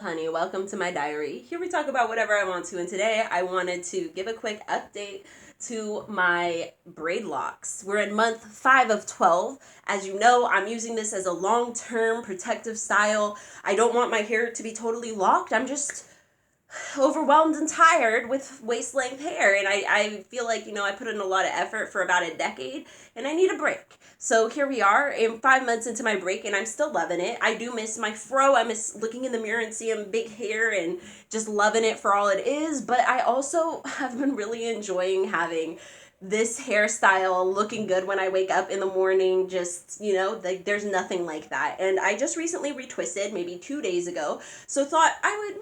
Honey, welcome to my diary. Here we talk about whatever I want to, and today I wanted to give a quick update to my braid locks. We're in month 5 of 12. As you know, I'm using this as a long-term protective style. I don't want my hair to be totally locked. I'm just overwhelmed and tired with waist length hair, and I feel like I put in a lot of effort for about a decade and I need a break. So here we are in 5 months into my break and I'm still loving it. I do miss my fro. I miss looking in the mirror and seeing big hair and just loving it for all it is, but I also have been really enjoying having this hairstyle, looking good when I wake up in the morning. Just, like there's nothing like that. And I just recently retwisted maybe 2 days ago, so thought I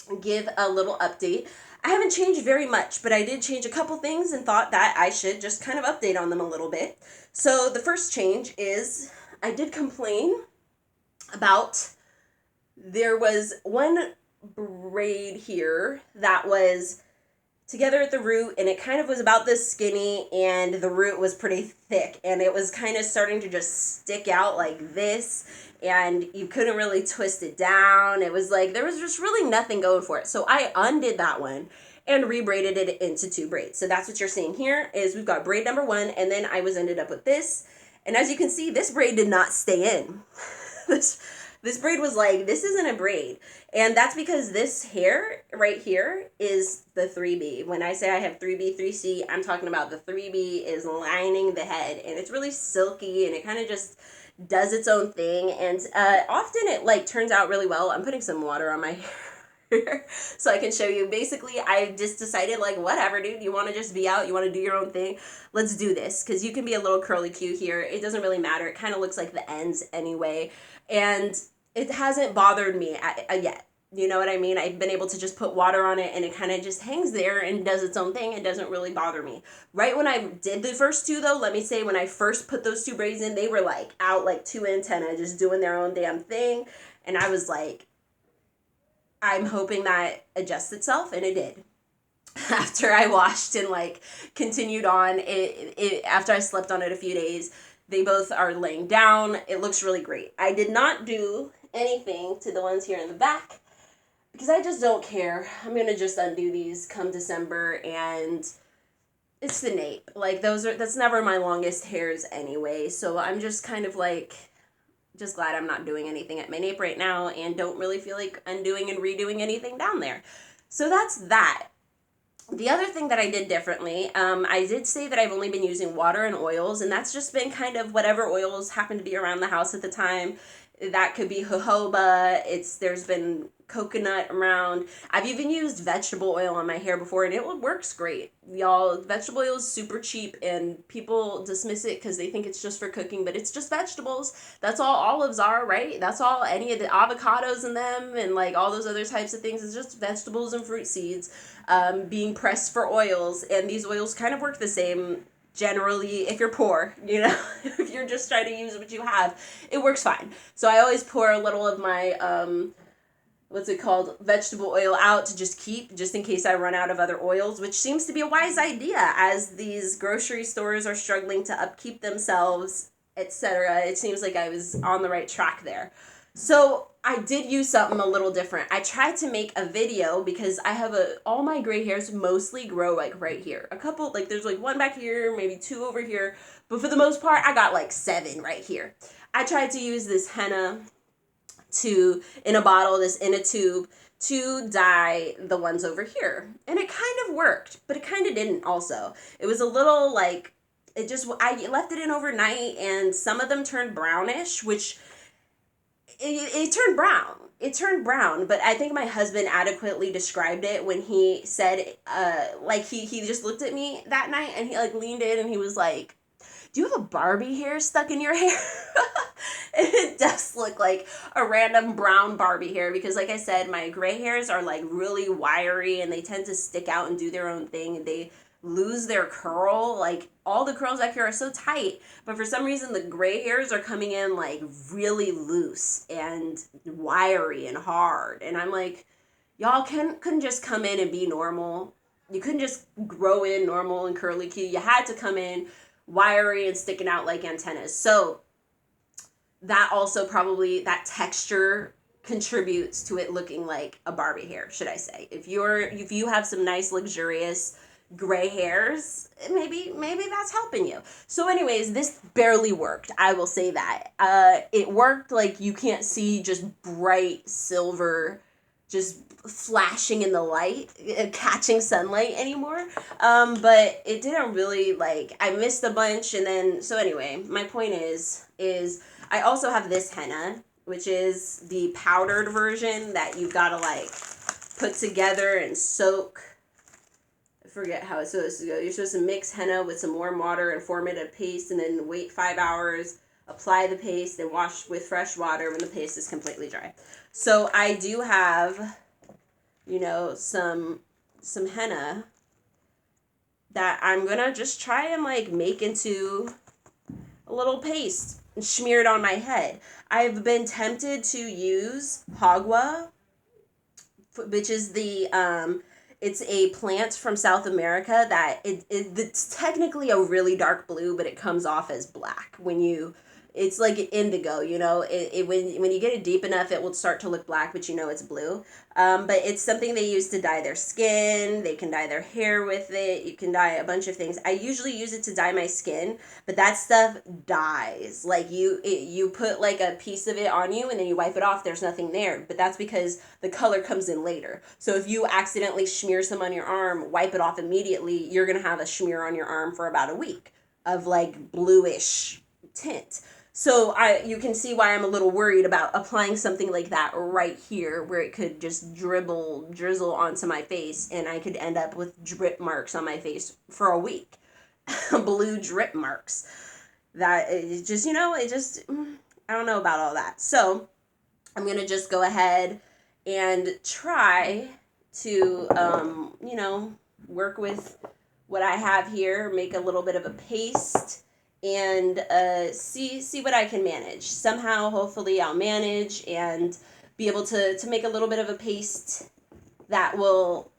would give a little update. I haven't changed very much, but I did change a couple things and thought that I should just kind of update on them a little bit. So the first change is I did complain about there was one braid here that was together at the root and it kind of was about this skinny and the root was pretty thick and it was kind of starting to just stick out like this and you couldn't really twist it down. It was like there was just really nothing going for it. So I undid that one and rebraided it into 2 braids. So that's what you're seeing here is we've got braid number 1 and then I was ended up with this. And as you can see, this braid did not stay in. This braid was like, this isn't a braid. And that's because this hair right here is the 3B. When I say I have 3B, 3C, I'm talking about the 3B is lining the head. And it's really silky and it kind of just does its own thing. And often it like turns out really well. I'm putting some water on my hair so I can show you. Basically, I just decided like, whatever, dude, you want to just be out, you want to do your own thing, let's do this. Because you can be a little curly Q here. It doesn't really matter. It kind of looks like the ends anyway. And it hasn't bothered me yet. You know what I mean? I've been able to just put water on it and it kind of just hangs there and does its own thing. It doesn't really bother me. Right when I did the first 2 though, let me say when I first put those 2 braids in, they were like out like 2 antennae just doing their own damn thing. And I was like, I'm hoping that adjusts itself, and it did. After I washed and like continued on, it after I slept on it a few days, they both are laying down. It looks really great. I did not do anything to the ones here in the back because I just don't care. I'm going to just undo these come December, and it's the nape. Like that's never my longest hairs anyway. So I'm just kind of like, just glad I'm not doing anything at my nape right now and don't really feel like undoing and redoing anything down there. So that's that. The other thing that I did differently, I did say that I've only been using water and oils, and that's just been kind of whatever oils happen to be around the house at the time. That could be jojoba. There's been coconut around. I've even used vegetable oil on my hair before, and it works great. Y'all, vegetable oil is super cheap, and people dismiss it because they think it's just for cooking, but it's just vegetables. That's all olives are, right? That's all any of the avocados in them and like all those other types of things is just vegetables and fruit seeds being pressed for oils, and these oils kind of work the same generally if you're poor, if you're just trying to use what you have, it works fine. So I always pour a little of my vegetable oil out to just keep, just in case I run out of other oils, which seems to be a wise idea as these grocery stores are struggling to upkeep themselves, etc. It seems like I was on the right track there. So I did use something a little different. I tried to make a video because I have all my gray hairs mostly grow like right here. A couple, like there's like 1 back here, maybe 2 over here, but for the most part, I got like 7 right here. I tried to use this henna in a bottle, this in a tube, to dye the ones over here. And it kind of worked, but it kind of didn't also. It was a little like, I left it in overnight and some of them turned brownish, which it turned brown. It turned brown, but I think my husband adequately described it when he said, like he just looked at me that night and he like leaned in and he was like, do you have a Barbie hair stuck in your hair? And it does look like a random brown Barbie hair because like I said, my gray hairs are like really wiry and they tend to stick out and do their own thing and they lose their curl. Like all the curls back here are so tight, but for some reason the gray hairs are coming in like really loose and wiry and hard. And I'm like, y'all couldn't just come in and be normal. You couldn't just grow in normal and curly Q. You had to come in wiry and sticking out like antennas. So that also probably, that texture contributes to it looking like a Barbie hair, should I say. If you have some nice luxurious gray hairs, maybe that's helping you. So anyways, this barely worked, I will say that. It worked like you can't see just bright silver just flashing in the light, catching sunlight anymore. But it didn't really, like, I missed a bunch. And then, so anyway, my point is I also have this henna, which is the powdered version that you've got to like put together and soak. I forget how it's supposed to go. You're supposed to mix henna with some warm water and form it a paste, and then wait 5 hours, apply the paste, and wash with fresh water when the paste is completely dry. So I do have, you know, some henna that I'm gonna just try and like make into a little paste and smear it on my head. I've been tempted to use hagua, which is the it's a plant from South America that it's technically a really dark blue, but it comes off as black when you, it's like indigo, you know, when you get it deep enough, it will start to look black, but you know it's blue. But it's something they use to dye their skin. They can dye their hair with it. You can dye a bunch of things. I usually use it to dye my skin, but that stuff dyes. Like you put like a piece of it on you and then you wipe it off, there's nothing there. But that's because the color comes in later. So if you accidentally smear some on your arm, wipe it off immediately, you're going to have a smear on your arm for about a week of like bluish tint. So you can see why I'm a little worried about applying something like that right here, where it could just drizzle onto my face, and I could end up with drip marks on my face for a week. Blue drip marks. That it just, you know, it just, I don't know about all that. So I'm going to just go ahead and try to, you know, work with what I have here, make a little bit of a paste, and see what I can manage. Somehow, hopefully, I'll manage and be able to make a little bit of a paste that will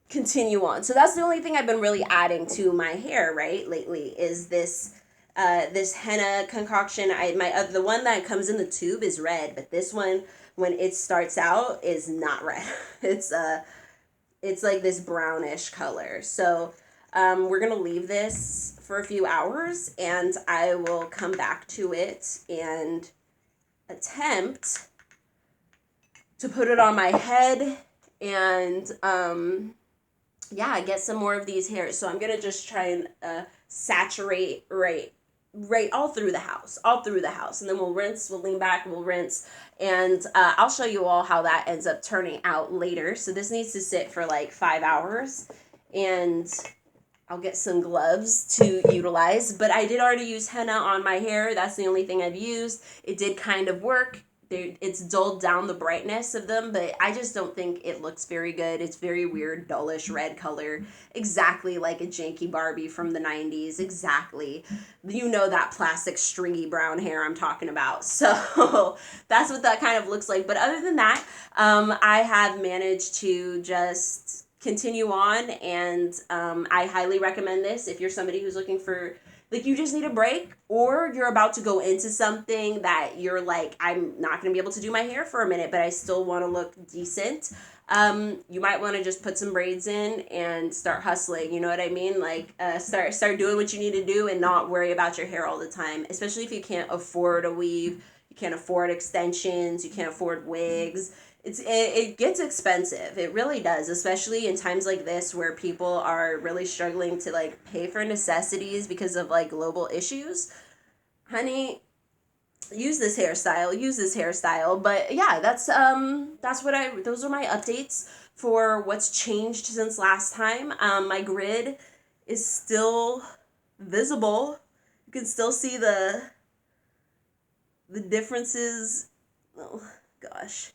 continue on. So that's the only thing I've been really adding to my hair, right, lately, is this henna concoction. The one that comes in the tube is red, but this one, when it starts out, is not red. It's like this brownish color. So we're gonna leave this for a few hours, and I will come back to it and attempt to put it on my head and yeah, get some more of these hairs. So I'm gonna just try and saturate right all through the house, and then we'll rinse, we'll lean back, we'll rinse, and I'll show you all how that ends up turning out later. So this needs to sit for like 5 hours, and I'll get some gloves to utilize, but I did already use henna on my hair. That's the only thing I've used. It did kind of work. It's dulled down the brightness of them, but I just don't think it looks very good. It's very weird, dullish red color, exactly like a janky Barbie from the 90s, exactly. You know that plastic stringy brown hair I'm talking about. So that's what that kind of looks like. But other than that, I have managed to just continue on, and I highly recommend this if you're somebody who's looking for, like, you just need a break, or you're about to go into something that you're like, I'm not going to be able to do my hair for a minute, but I still want to look decent. You might want to just put some braids in and start hustling, you know what I mean? Like, start doing what you need to do and not worry about your hair all the time, especially if you can't afford a weave, you can't afford extensions, you can't afford wigs. It gets expensive. It really does, especially in times like this where people are really struggling to like pay for necessities because of like global issues. Honey, use this hairstyle. But yeah, those are my updates for what's changed since last time. My grid is still visible. You can still see the differences. Oh gosh.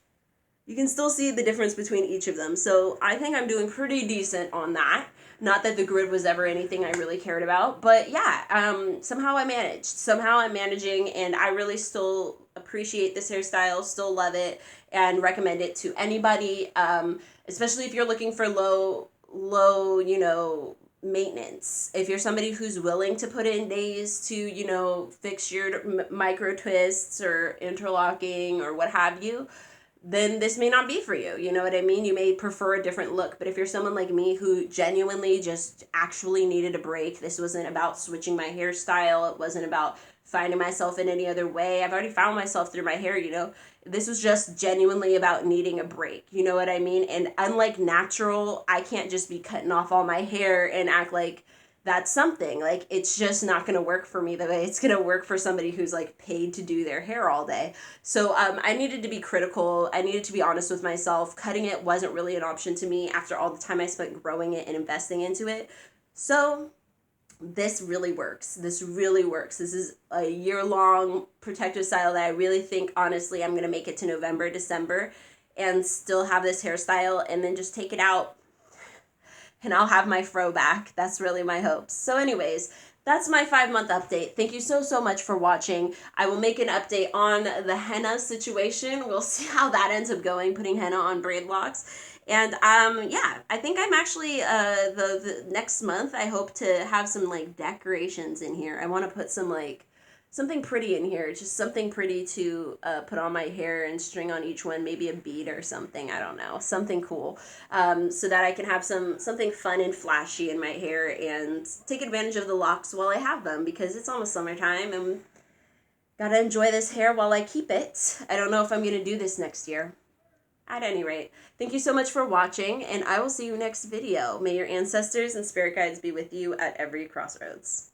You can still see the difference between each of them. So I think I'm doing pretty decent on that. Not that the grid was ever anything I really cared about. But yeah, somehow I managed. Somehow I'm managing, and I really still appreciate this hairstyle, still love it, and recommend it to anybody, especially if you're looking for low, you know, maintenance. If you're somebody who's willing to put in days to, you know, fix your micro twists or interlocking or what have you, then this may not be for you. You know what I mean? You may prefer a different look. But if you're someone like me who genuinely just actually needed a break, this wasn't about switching my hairstyle. It wasn't about finding myself in any other way. I've already found myself through my hair, you know. This was just genuinely about needing a break. You know what I mean? And unlike natural, I can't just be cutting off all my hair and act like that's something. Like, it's just not going to work for me the way it's going to work for somebody who's like paid to do their hair all day. So I needed to be critical. I needed to be honest with myself. Cutting it wasn't really an option to me after all the time I spent growing it and investing into it. So this really works. This really works. This is a year-long protective style that I really think, honestly, I'm going to make it to November, December, and still have this hairstyle, and then just take it out and I'll have my fro back. That's really my hopes. So anyways, that's my 5-month update. Thank you so much for watching. I will make an update on the henna situation. We'll see how that ends up going, putting henna on braidlocs. And yeah, I think I'm actually the next month I hope to have some like decorations in here. I want to put some like something pretty in here, just something pretty to put on my hair and string on each one, maybe a bead or something, I don't know, something cool, so that I can have something fun and flashy in my hair and take advantage of the locks while I have them, because it's almost summertime and gotta enjoy this hair while I keep it. I don't know if I'm gonna do this next year. At any rate, thank you so much for watching, and I will see you next video. May your ancestors and spirit guides be with you at every crossroads.